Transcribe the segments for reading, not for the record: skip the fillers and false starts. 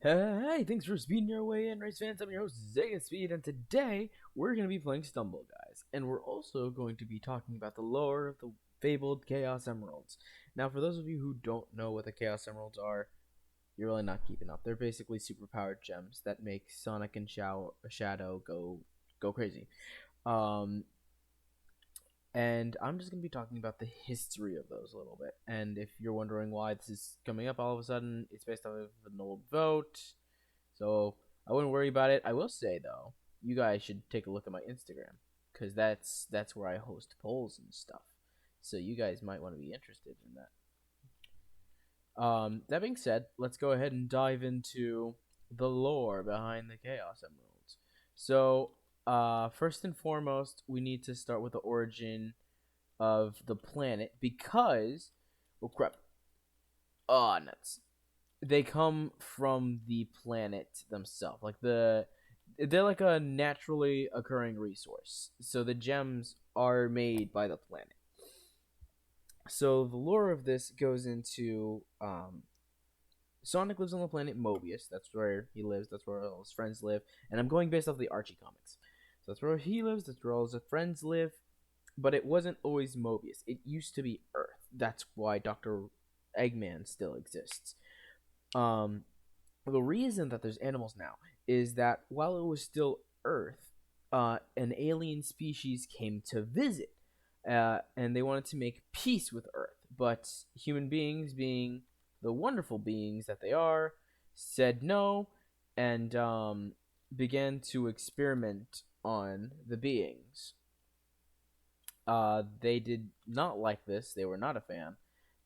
Hey, thanks for speeding your way in, race fans. I'm your host, Zega Speed, and today we're going to be playing Stumble Guys. And we're also going to be talking about the lore of the fabled Chaos Emeralds. Now, for those of you who don't know what the Chaos Emeralds are, you're really not keeping up. They're basically superpowered gems that make Sonic and Shadow go crazy. Um, and I'm just going to be talking about the history of those a little bit. And if you're wondering why this is coming up all of a sudden, it's based off of an old vote. So I wouldn't worry about it. I will say though, you guys should take a look at my Instagram because that's where I host polls and stuff. So you guys might want to be interested in that. That being said, let's go ahead and dive into the lore behind the Chaos Emeralds. So, first and foremost, we need to start with the origin of the planet because, oh crap, nuts. They come from the planet themselves. They're like a naturally occurring resource. So the gems are made by the planet. So the lore of this goes into Sonic lives on the planet Mobius. That's where he lives. That's where all his friends live. And I'm going based off the Archie comics. So that's where he lives. That's where all his friends live. But it wasn't always Mobius. It used to be Earth. That's why Dr. Eggman still exists. The reason that there's animals now is that while it was still Earth, an alien species came to visit, and they wanted to make peace with Earth. But human beings, being the wonderful beings that they are, said no and began to experiment on the beings. They did not like this. They were not a fan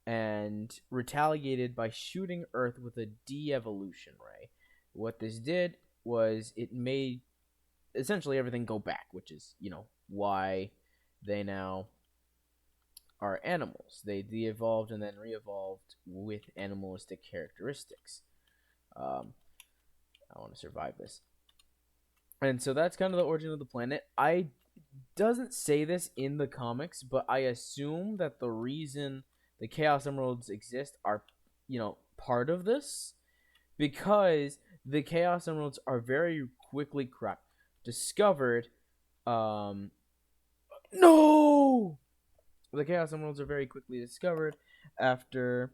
and retaliated by shooting Earth with a de-evolution ray. What this did was it made essentially everything go back, which is, why they now are animals. They de-evolved and then re-evolved with animalistic characteristics. I want to survive this. And so that's kind of the origin of the planet. I doesn't say this in the comics, but I assume that the reason the Chaos Emeralds exist are, part of this because the Chaos Emeralds are very quickly discovered. No, the Chaos Emeralds are very quickly discovered after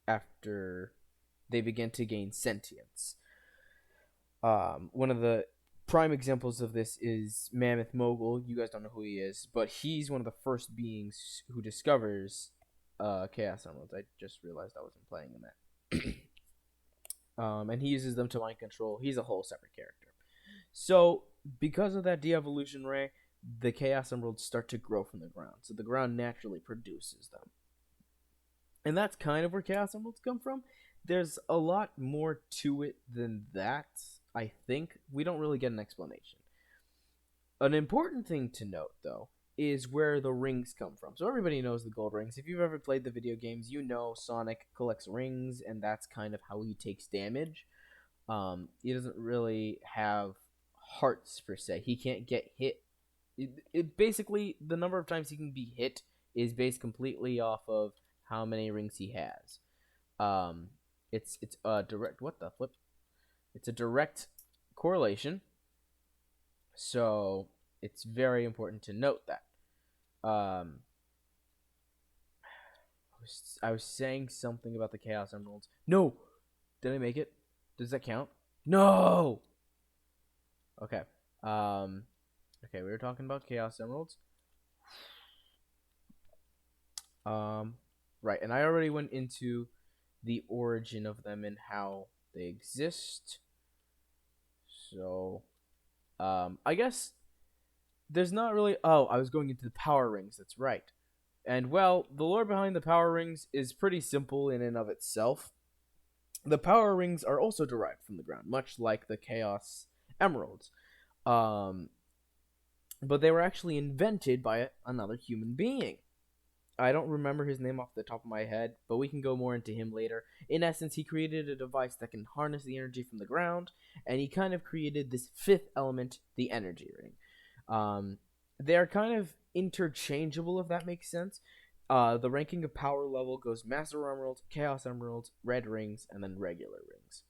after they begin to gain sentience. One of the prime examples of this is Mammoth Mogul. You guys don't know who he is, but he's one of the first beings who discovers Chaos Emeralds. I just realized I wasn't playing in that. And he uses them to mind control. He's a whole separate character. So, because of that de-evolution ray, the Chaos Emeralds start to grow from the ground. So the ground naturally produces them. And that's kind of where Chaos Emeralds come from. There's a lot more to it than that, I think. We don't really get an explanation. An important thing to note, though, is where the rings come from. So everybody knows the gold rings. If you've ever played the video games, you know Sonic collects rings, and that's kind of how he takes damage. He doesn't really have hearts, per se. He can't get hit. Basically, the number of times he can be hit is based completely off of how many rings he has. It's a direct, what the flip? It's a direct correlation. So it's very important to note that. I was saying something about the Chaos Emeralds. No! Did I make it? Does that count? No! Okay. Okay, we were talking about Chaos Emeralds. Right, and I already went into the origin of them and how they exist. So, I guess there's not really... Oh, I was going into the power rings. That's right. And, well, the lore behind the power rings is pretty simple in and of itself. The power rings are also derived from the ground, much like the Chaos Emeralds. But they were actually invented by another human being. I don't remember his name off the top of my head, but we can go more into him later. In essence, he created a device that can harness the energy from the ground, and he kind of created this fifth element, the energy ring. They are kind of interchangeable, if that makes sense. The ranking of power level goes Master Emerald, Chaos Emerald, Red Rings, and then regular rings.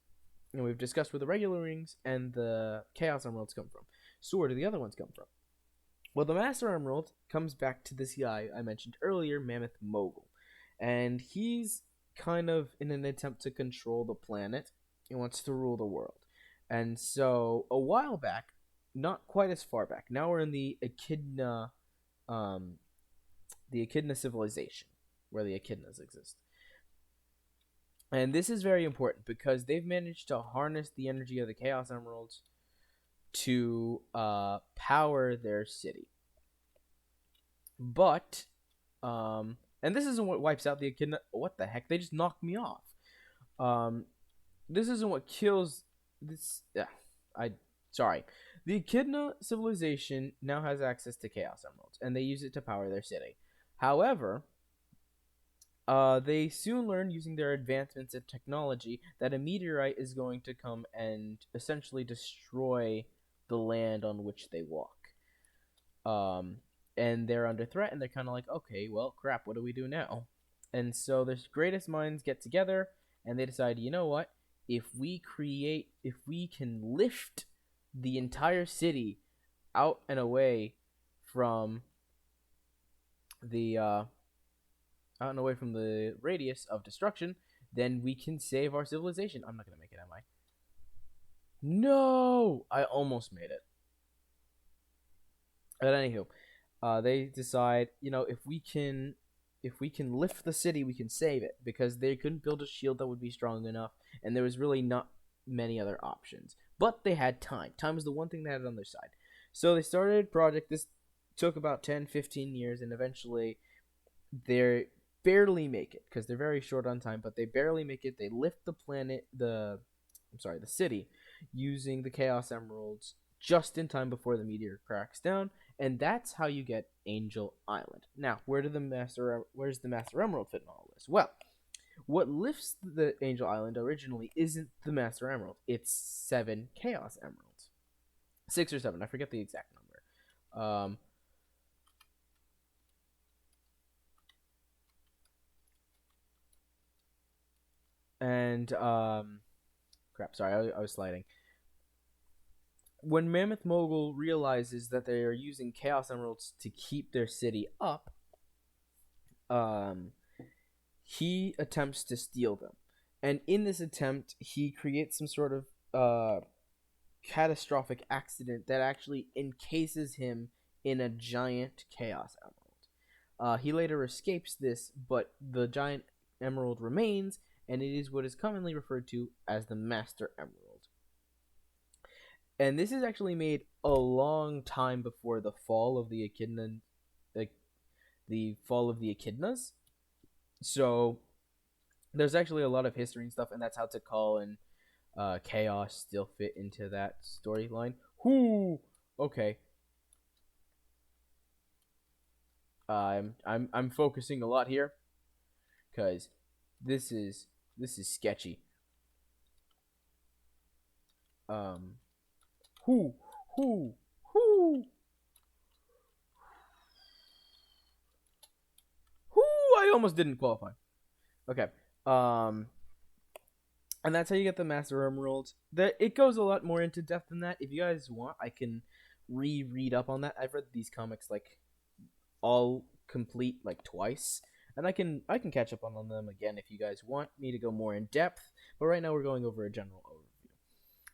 And we've discussed where the regular rings and the Chaos Emeralds come from. So where do the other ones come from? Well, the Master Emerald comes back to this guy I mentioned earlier, Mammoth Mogul. And he's kind of in an attempt to control the planet. He wants to rule the world. And so a while back, not quite as far back, now we're in um, the Echidna civilization, where the Echidnas exist. And this is very important because they've managed to harness the energy of the Chaos Emeralds to power their city. But, and this isn't what wipes out the Echidna. What the heck? They just knocked me off. This isn't what kills this. Yeah, sorry. The Echidna civilization now has access to Chaos Emeralds, and they use it to power their city. However, they soon learn, using their advancements in technology, that a meteorite is going to come and essentially destroy the land on which they walk. And they're under threat, and they're kind of like, okay, well, crap, what do we do now? And so the greatest minds get together, and they decide, you know what? If we can lift the entire city out and away from the radius of destruction, then we can save our civilization. I'm not gonna make it, am I? No, I almost made it. But anywho, they decide, if we can lift the city, we can save it, because they couldn't build a shield that would be strong enough, and there was really not many other options. But they had time. Time was the one thing they had on their side. So they started a project. This took about 10, 15 years, and eventually they barely make it, because they're very short on time, but they barely make it. They lift the city, using the Chaos Emeralds just in time before the meteor cracks down, and that's how you get Angel Island. Now, where's the Master Emerald fit in all this? Well, what lifts the Angel Island originally isn't the Master Emerald. It's 7 Chaos Emeralds. 6 or 7, I forget the exact number. Crap, sorry, I was sliding. When Mammoth Mogul realizes that they are using Chaos Emeralds to keep their city up, he attempts to steal them. And in this attempt, he creates some sort of catastrophic accident that actually encases him in a giant Chaos Emerald. He later escapes this, but the giant emerald remains, and it is what is commonly referred to as the Master Emerald. And this is actually made a long time before the fall of the Echidna, the fall of the Echidnas. So there's actually a lot of history and stuff, and that's how Tikal and Chaos still fit into that storyline. Whoo! Okay. I'm focusing a lot here, because this is sketchy. Whoo! Whoo! Whoo! Whoo! I almost didn't qualify. Okay. And that's how you get the Master Emeralds. It goes a lot more into depth than that. If you guys want, I can read up on that. I've read these comics like all complete like twice, and I can catch up on them again if you guys want me to go more in depth. But right now we're going over a general overview.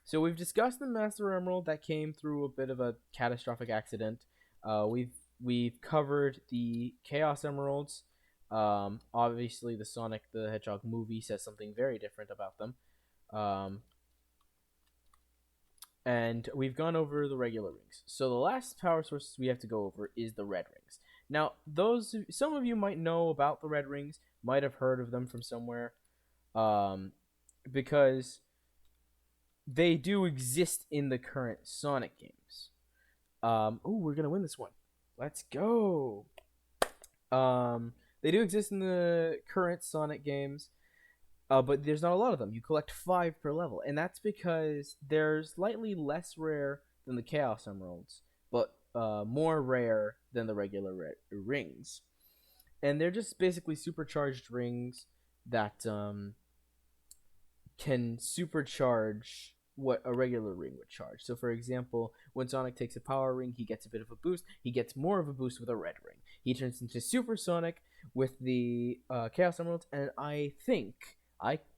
So we've discussed the Master Emerald that came through a bit of a catastrophic accident. We've covered the Chaos Emeralds. Obviously, the Sonic the Hedgehog movie says something very different about them. And we've gone over the regular rings. So the last power source we have to go over is the red rings. Now, some of you might know about the red rings, might have heard of them from somewhere, because they do exist in the current Sonic games. We're gonna win this one. Let's go. They do exist in the current Sonic games, but there's not a lot of them. You collect 5 per level, and that's because they're slightly less rare than the Chaos Emeralds, but more rare than the regular rings. and they're just basically supercharged rings that can supercharge what a regular ring would charge. So, for example, when Sonic takes a power ring, he gets a bit of a boost. He gets more of a boost with a red ring. He turns into Super Sonic with the Chaos Emeralds, and I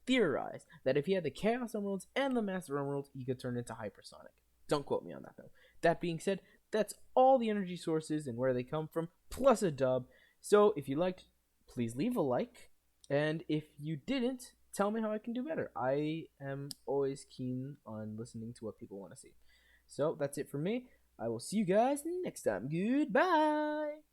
theorize that if he had the Chaos Emeralds and the Master Emeralds, he could turn into Hypersonic. Don't quote me on that, though. That being said, that's all the energy sources and where they come from, plus a dub. So, if you liked, please leave a like. And if you didn't, tell me how I can do better. I am always keen on listening to what people want to see. So that's it for me. I will see you guys next time. Goodbye.